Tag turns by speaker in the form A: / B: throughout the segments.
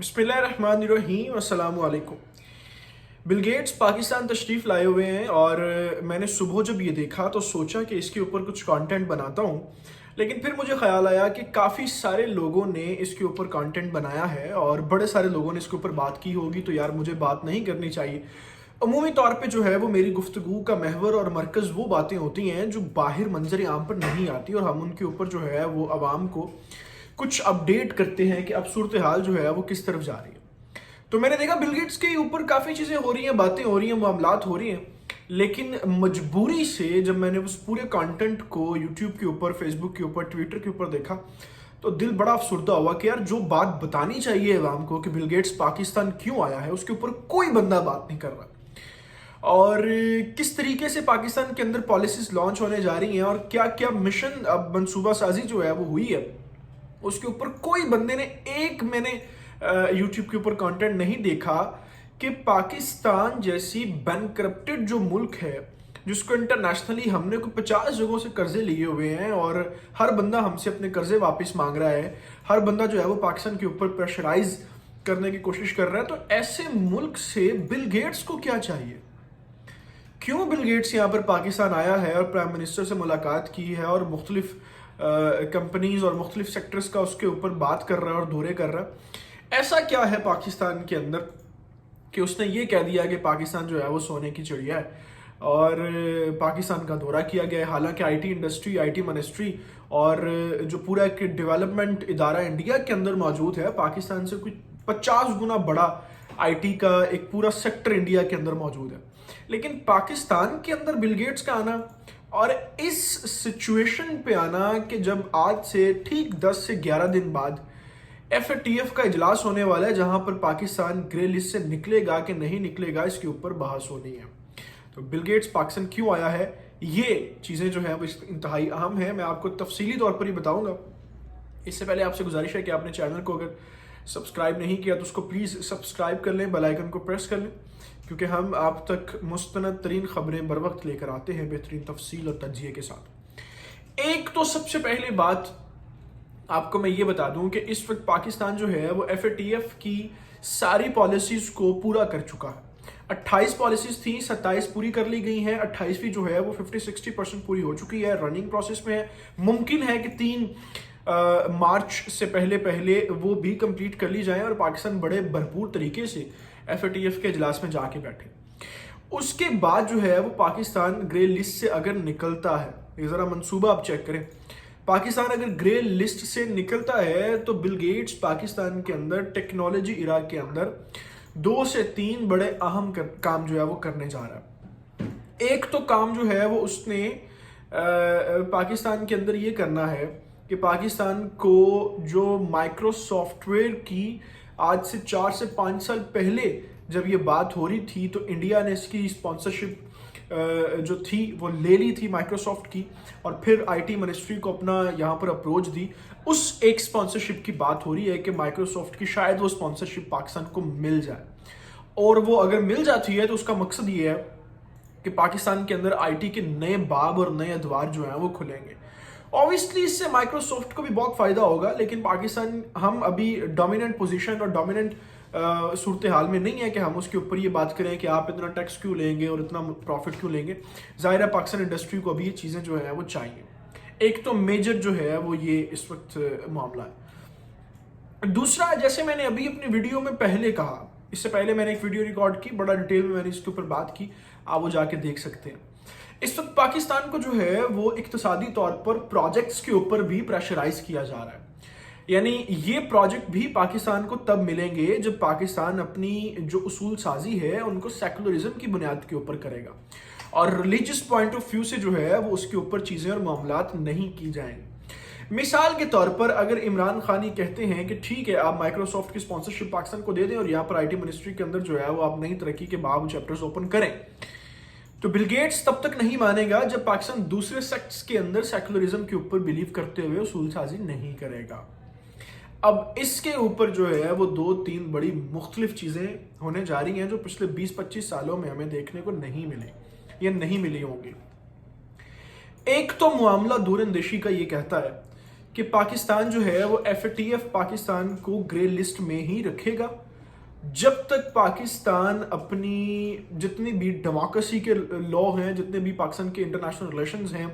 A: बिस्मिल्लाहिर्रहमानिर्रहीम, अस्सलामु अलैकुम। बिल गेट्स पाकिस्तान तशरीफ़ लाए हुए हैं और मैंने सुबह जब ये देखा तो सोचा कि इसके ऊपर कुछ कंटेंट बनाता हूँ, लेकिन फिर मुझे ख्याल आया कि काफ़ी सारे लोगों ने इसके ऊपर कंटेंट बनाया है और बड़े सारे लोगों ने इसके ऊपर बात की होगी, तो यार मुझे बात नहीं करनी चाहिए। अमूमी तौर पे जो है वो मेरी गुफ्तगू का महवर और मरकज़ वो बातें होती हैं जो बाहर मंजर आम पर नहीं आती, और हम उनके ऊपर जो है वो आवाम को कुछ अपडेट करते हैं कि अब सूरत हाल जो है वो किस तरफ जा रही है। तो मैंने देखा बिल गेट्स के ऊपर काफ़ी चीज़ें हो रही हैं, बातें हो रही हैं, मामलात हो रही हैं, लेकिन मजबूरी से जब मैंने उस पूरे कंटेंट को यूट्यूब के ऊपर, फेसबुक के ऊपर, ट्विटर के ऊपर देखा तो दिल बड़ा अफसुर्दा हुआ कि यार जो बात बतानी चाहिए अवाम को कि बिल गेट्स पाकिस्तान क्यों आया है, उसके ऊपर कोई बंदा बात नहीं कर रहा। और किस तरीके से पाकिस्तान के अंदर पॉलिसीज लॉन्च होने जा रही हैं और क्या क्या मिशन अब मनसूबा साजी जो है वो हुई है, उसके ऊपर कोई बंदे ने मैंने यूट्यूब के ऊपर कंटेंट नहीं देखा कि पाकिस्तान जैसी बैंकरप्टेड जो मुल्क है, जिसको इंटरनेशनली हमने कोई 50 जगहों से कर्जे लिए हुए हैं और हर बंदा हमसे अपने कर्जे वापस मांग रहा है, हर बंदा जो है वो पाकिस्तान के ऊपर प्रेशराइज करने की कोशिश कर रहा है, तो ऐसे मुल्क से बिल गेट्स को क्या चाहिए? क्यों बिल गेट्स यहाँ पर पाकिस्तान आया है और प्राइम मिनिस्टर से मुलाकात की है और मुख्तलिफ कंपनीज और मुख्तलिफ सेक्टर्स का उसके ऊपर बात कर रहा है और दौरे कर रहा है? ऐसा क्या है पाकिस्तान के अंदर कि उसने ये कह दिया कि पाकिस्तान जो है वो सोने की चिड़िया है और पाकिस्तान का दौरा किया गया है? हालांकि आईटी इंडस्ट्री, आईटी मिनिस्ट्री और जो पूरा एक डेवलपमेंट इदारा इंडिया के अंदर मौजूद है, पाकिस्तान से कुछ 50 गुना बड़ा आईटी का एक पूरा सेक्टर इंडिया के अंदर मौजूद है, लेकिन पाकिस्तान के अंदर बिल गेट्स का आना और इस सिचुएशन पे आना कि जब आज से ठीक 10 से 11 दिन बाद FATF का इजलास होने वाला है, जहां पर पाकिस्तान ग्रे लिस्ट से निकलेगा कि नहीं निकलेगा, इसके ऊपर बहस होनी है। तो बिल गेट्स पाकिस्तान क्यों आया है, ये चीज़ें जो है वो इंतहाई अहम है, मैं आपको तफसीली तौर पर ही बताऊंगा। इससे पहले आपसे गुजारिश है कि आपने चैनल को अगर सब्सक्राइब नहीं किया तो उसको प्लीज़ सब्सक्राइब कर लें, बेल आइकन को प्रेस कर लें, क्योंकि हम आप तक मुस्तनद तरीन खबरें बर वक्त लेकर आते हैं बेहतरीन तफसील और तज्जिए के साथ। एक तो सबसे पहले बात आपको मैं ये बता दूं कि इस वक्त पाकिस्तान जो है वो FATF की सारी पॉलिसीज को पूरा कर चुका है। 28 पॉलिसीज थी, 27 पूरी कर ली गई हैं, 28वीं जो है वो 50-60% पूरी हो चुकी है, रनिंग प्रोसेस में है। मुमकिन है कि 3 मार्च से पहले पहले वो भी कंप्लीट कर ली जाए और पाकिस्तान बड़े भरपूर तरीके से FATF के इजलास में जाके बैठे। उसके बाद जो है वो पाकिस्तान ग्रे लिस्ट से अगर निकलता है, ये ज़रा मंसूबा आप चेक करें, पाकिस्तान अगर ग्रे लिस्ट से निकलता है तो बिल गेट्स पाकिस्तान के अंदर टेक्नोलॉजी इरा के अंदर 2 से 3 बड़े अहम काम जो है वो करने जा रहा है। एक तो काम जो है वो उसने पाकिस्तान के अंदर ये करना है कि पाकिस्तान को जो माइक्रो सॉफ्टवेयर की आज से 4 से 5 साल पहले जब ये बात हो रही थी तो इंडिया ने इसकी स्पॉन्सरशिप जो थी वो ले ली थी माइक्रोसॉफ्ट की, और फिर आईटी मिनिस्ट्री को अपना यहाँ पर अप्रोच दी। उस एक स्पॉन्सरशिप की बात हो रही है कि माइक्रोसॉफ्ट की शायद वो स्पॉन्सरशिप पाकिस्तान को मिल जाए, और वो अगर मिल जाती है तो उसका मकसद ये है कि पाकिस्तान के अंदर आईटी के नए बाब और नए अदवार जो हैं वो खुलेंगे। ऑब्वियसली इससे माइक्रोसॉफ्ट को भी बहुत फायदा होगा, लेकिन पाकिस्तान, हम अभी डोमिनेंट पोजीशन और डोमिनेंट सूरत हाल में नहीं है कि हम उसके ऊपर ये बात करें कि आप इतना टैक्स क्यों लेंगे और इतना प्रॉफिट क्यों लेंगे। ज़ाहिर है पाकिस्तान इंडस्ट्री को अभी ये चीज़ें जो है वो चाहिए। एक तो मेजर जो है वो ये इस वक्त मामला है। दूसरा, जैसे मैंने अभी अपनी वीडियो में पहले कहा, इससे पहले मैंने एक वीडियो रिकॉर्ड की, बड़ा डिटेल में मैंने इसके ऊपर बात की, आप वो जाके देख सकते हैं। इस वक्त पाकिस्तान को जो है वो इक्तिसादी तौर पर प्रोजेक्ट्स के ऊपर भी प्रेशराइज किया जा रहा है। यानी ये प्रोजेक्ट भी पाकिस्तान को तब मिलेंगे जब पाकिस्तान अपनी जो उसूल साजी है उनको सेकुलरिज्म की बुनियाद के ऊपर करेगा, और रिलीजियस पॉइंट ऑफ व्यू से जो है वो उसके ऊपर चीज़ें और मामलात नहीं की जाएंगी। मिसाल के तौर पर अगर इमरान खान ही कहते हैं कि ठीक है आप माइक्रोसॉफ्ट की स्पॉन्सरशिप पाकिस्तान को दे दें और यहाँ पर आईटी मिनिस्ट्री के अंदर जो है वो आप नई तरक्की के बाब चैप्टर्स ओपन करें, तो बिल गेट्स तब तक नहीं मानेगा जब पाकिस्तान दूसरे सेक्ट्स के अंदर सेकुलरिज्म के ऊपर बिलीव करते हुए उसूल साजी नहीं करेगा। अब इसके ऊपर जो है वो 2-3 बड़ी मुख्तलिफ चीज़ें होने जा रही हैं जो पिछले 20-25 सालों में हमें देखने को नहीं मिली या नहीं मिली होंगी। एक तो मामला दूरंदेशी का ये कहता है کہ پاکستان جو ہے وہ FATF پاکستان کو گرے لسٹ میں ہی رکھے گا جب تک پاکستان اپنی جتنے بھی ڈیموکریسی کے لا ہیں، جتنے بھی پاکستان کے انٹرنیشنل ریلیشنز ہیں،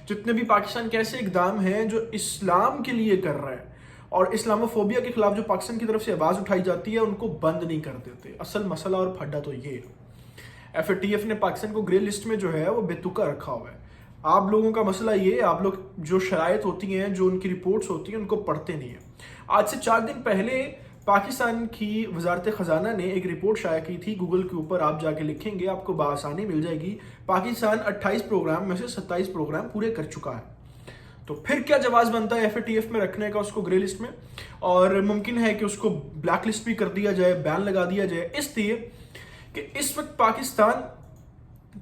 A: جتنے بھی پاکستان کے ایسے اقدام ہیں جو اسلام کے لیے کر رہا ہے اور اسلاموفوبیا کے خلاف جو پاکستان کی طرف سے آواز اٹھائی جاتی ہے ان کو بند نہیں کر دیتے. اصل مسئلہ اور پھڈا تو یہ ہے، FATF نے پاکستان کو گرے لسٹ میں جو ہے وہ بے تکا رکھا ہوا ہے. آپ لوگوں کا مسئلہ یہ ہے، آپ لوگ جو شرائط ہوتی ہیں، جو ان کی رپورٹس ہوتی ہیں، ان کو پڑھتے نہیں ہیں. آج سے 4 دن پہلے پاکستان کی وزارت خزانہ نے ایک رپورٹ شائع کی تھی. گوگل کے اوپر آپ جا کے لکھیں گے، آپ کو بآسانی مل جائے گی. پاکستان 28 پروگرام میں سے 27 پروگرام پورے کر چکا ہے. تو پھر کیا جواز بنتا ہے FATF میں رکھنے کا اس کو گرے لسٹ میں؟ اور ممکن ہے کہ اس کو بلیک لسٹ بھی کر دیا جائے، بین لگا دیا جائے، اس لیے کہ اس وقت پاکستان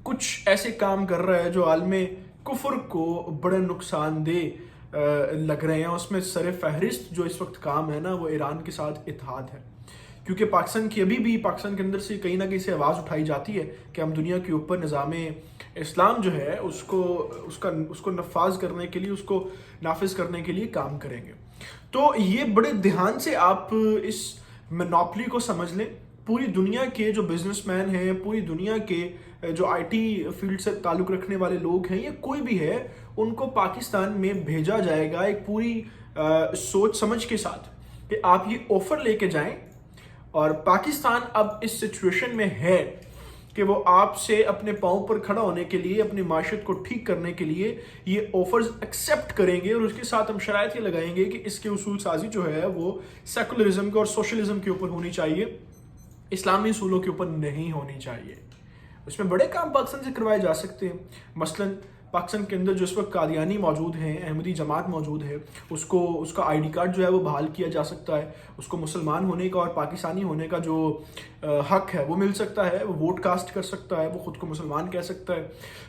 A: کچھ ایسے کام کر رہا ہے جو عالم کفر کو بڑے نقصان دہ لگ رہے ہیں. اس میں سر فہرست جو اس وقت کام ہے نا وہ ایران کے ساتھ اتحاد ہے، کیونکہ پاکستان کی ابھی بھی پاکستان کے اندر سے کہیں نہ کہیں سے آواز اٹھائی جاتی ہے کہ ہم دنیا کے اوپر نظام اسلام جو ہے اس کو نفاذ کرنے کے لیے، اس کو نافذ کرنے کے لیے کام کریں گے. تو یہ بڑے دھیان سے آپ اس مونوپلی کو سمجھ لیں. پوری دنیا کے جو بزنس مین ہیں، پوری دنیا کے جو IT فیلڈ سے تعلق رکھنے والے لوگ ہیں یا کوئی بھی ہے، ان کو پاکستان میں بھیجا جائے گا ایک پوری سوچ سمجھ کے ساتھ کہ آپ یہ آفر لے کے جائیں. اور پاکستان اب اس سچویشن میں ہے کہ وہ آپ سے اپنے پاؤں پر کھڑا ہونے کے لیے، اپنی معیشت کو ٹھیک کرنے کے لیے یہ آفرز ایکسیپٹ کریں گے، اور اس کے ساتھ ہم شرائط یہ لگائیں گے کہ اس کے اصول سازی جو ہے وہ سیکولرزم کے اور سوشلزم کے اوپر ہونی چاہیے، اسلامی اصولوں کے اوپر نہیں ہونی چاہیے. اس میں بڑے کام پاکستان سے کروائے جا سکتے ہیں. مثلاً پاکستان کے اندر جو اس وقت قادیانی موجود ہیں، احمدی جماعت موجود ہے، اس کا ID کارڈ جو ہے وہ بحال کیا جا سکتا ہے. اس کو مسلمان ہونے کا اور پاکستانی ہونے کا جو حق ہے وہ مل سکتا ہے. وہ ووٹ کاسٹ کر سکتا ہے، وہ خود کو مسلمان کہہ سکتا ہے.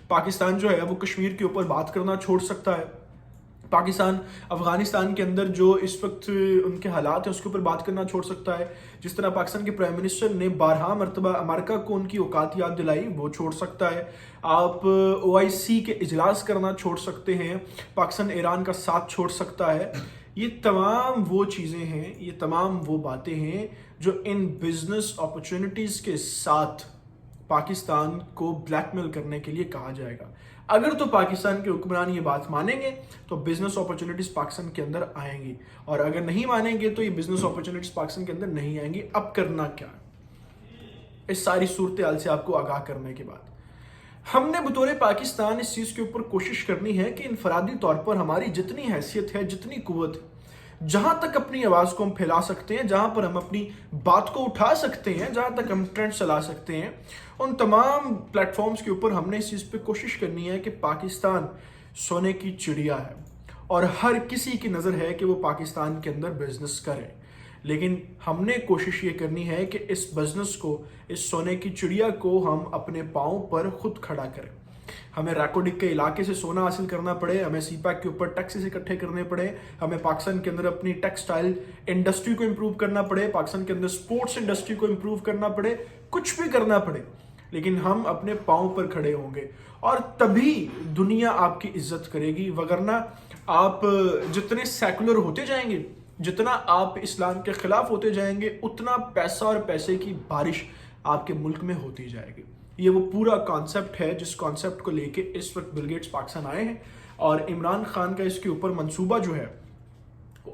A: پاکستان جو ہے وہ کشمیر کے اوپر بات کرنا چھوڑ سکتا ہے. پاکستان افغانستان کے اندر جو اس وقت ان کے حالات ہیں اس کے اوپر بات کرنا چھوڑ سکتا ہے. جس طرح پاکستان کے پرائم منسٹر نے 12 مرتبہ امریکہ کو ان کی اوقات یاد دلائی، وہ چھوڑ سکتا ہے. آپ OIC کے اجلاس کرنا چھوڑ سکتے ہیں. پاکستان ایران کا ساتھ چھوڑ سکتا ہے. یہ تمام وہ چیزیں ہیں، یہ تمام وہ باتیں ہیں جو ان بزنس اپرچونٹیز کے ساتھ پاکستان کو بلیک میل کرنے کے لیے کہا جائے گا. اگر تو پاکستان کے حکمران یہ بات مانیں گے تو بزنس اپرچونٹیز پاکستان کے اندر آئیں گی، اور اگر نہیں مانیں گے تو یہ بزنس اپرچونٹیز پاکستان کے اندر نہیں آئیں گی. اب کرنا کیا ہے اس ساری صورتحال سے آپ کو آگاہ کرنے کے بعد؟ ہم نے بطور پاکستان اس چیز کے اوپر کوشش کرنی ہے کہ انفرادی طور پر ہماری جتنی حیثیت ہے، جتنی قوت ہے، جہاں تک اپنی آواز کو ہم پھیلا سکتے ہیں، جہاں پر ہم اپنی بات کو اٹھا سکتے ہیں، جہاں تک ہم ٹرینڈ چلا سکتے ہیں، ان تمام پلیٹ فارمز کے اوپر ہم نے اس چیز پہ کوشش کرنی ہے کہ پاکستان سونے کی چڑیا ہے اور ہر کسی کی نظر ہے کہ وہ پاکستان کے اندر بزنس کرے. لیکن ہم نے کوشش یہ کرنی ہے کہ اس بزنس کو، اس سونے کی چڑیا کو ہم اپنے پاؤں پر خود کھڑا کریں. ہمیں ریکوڈک کے علاقے سے سونا حاصل کرنا پڑے، ہمیں CPEC کے اوپر ٹیکسز اکٹھے کرنے پڑے، ہمیں پاکستان کے اندر اپنی ٹیکسٹائل انڈسٹری کو امپروو کرنا پڑے، پاکستان کے اندر سپورٹس انڈسٹری کو امپروو کرنا پڑے، کچھ بھی کرنا پڑے، لیکن ہم اپنے پاؤں پر کھڑے ہوں گے اور تبھی دنیا آپ کی عزت کرے گی. وگرنہ آپ جتنے سیکولر ہوتے جائیں گے، جتنا آپ اسلام کے خلاف ہوتے جائیں گے، اتنا پیسہ اور پیسے کی بارش آپ کے ملک میں ہوتی جائے گی. یہ وہ پورا کانسیپٹ ہے جس کانسیپٹ کو لے کے اس وقت بل گیٹس پاکستان آئے ہیں، اور عمران خان کا اس کے اوپر منصوبہ جو ہے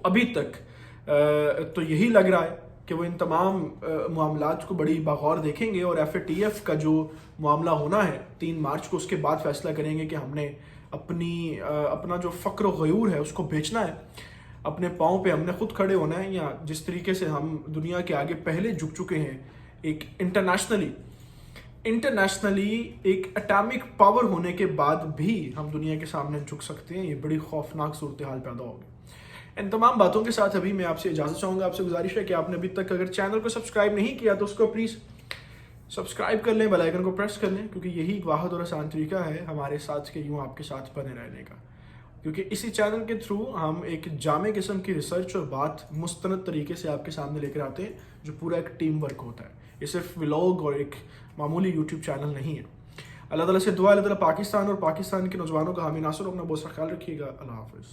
A: ابھی تک تو یہی لگ رہا ہے کہ وہ ان تمام معاملات کو بڑی بغور دیکھیں گے، اور FATF کا جو معاملہ ہونا ہے 3 مارچ کو، اس کے بعد فیصلہ کریں گے کہ ہم نے اپنا جو فقر و غیور ہے اس کو بیچنا ہے، اپنے پاؤں پہ ہم نے خود کھڑے ہونا ہے، یا جس طریقے سے ہم دنیا کے آگے پہلے جھک چکے ہیں، ایک انٹرنیشنلی ایک اٹامک پاور ہونے کے بعد بھی ہم دنیا کے سامنے جھک سکتے ہیں. یہ بڑی خوفناک صورتحال پیدا ہوگی. ان تمام باتوں کے ساتھ ابھی میں آپ سے اجازت چاہوں گا. آپ سے گزارش ہے کہ آپ نے ابھی تک اگر چینل کو سبسکرائب نہیں کیا تو اس کو پلیز سبسکرائب کر لیں، بیل آئیکن کو پریس کر لیں، کیونکہ یہی ایک واحد اور آسان طریقہ ہے ہمارے ساتھ کے یوں آپ کے ساتھ بنے رہنے کا. کیونکہ اسی چینل کے تھرو ہم ایک جامع قسم کی ریسرچ اور بات مستند طریقے سے آپ کے سامنے لے کر آتے ہیں، جو پورا ایک ٹیم ورک ہوتا ہے. یہ صرف ولاگ اور ایک معمولی یوٹیوب چینل نہیں ہے. اللہ تعالیٰ سے دعا، اللہ تعالیٰ پاکستان اور پاکستان کے نوجوانوں کا حامی ناصر، اپنا بہت سا خیال رکھیے گا. اللہ حافظ.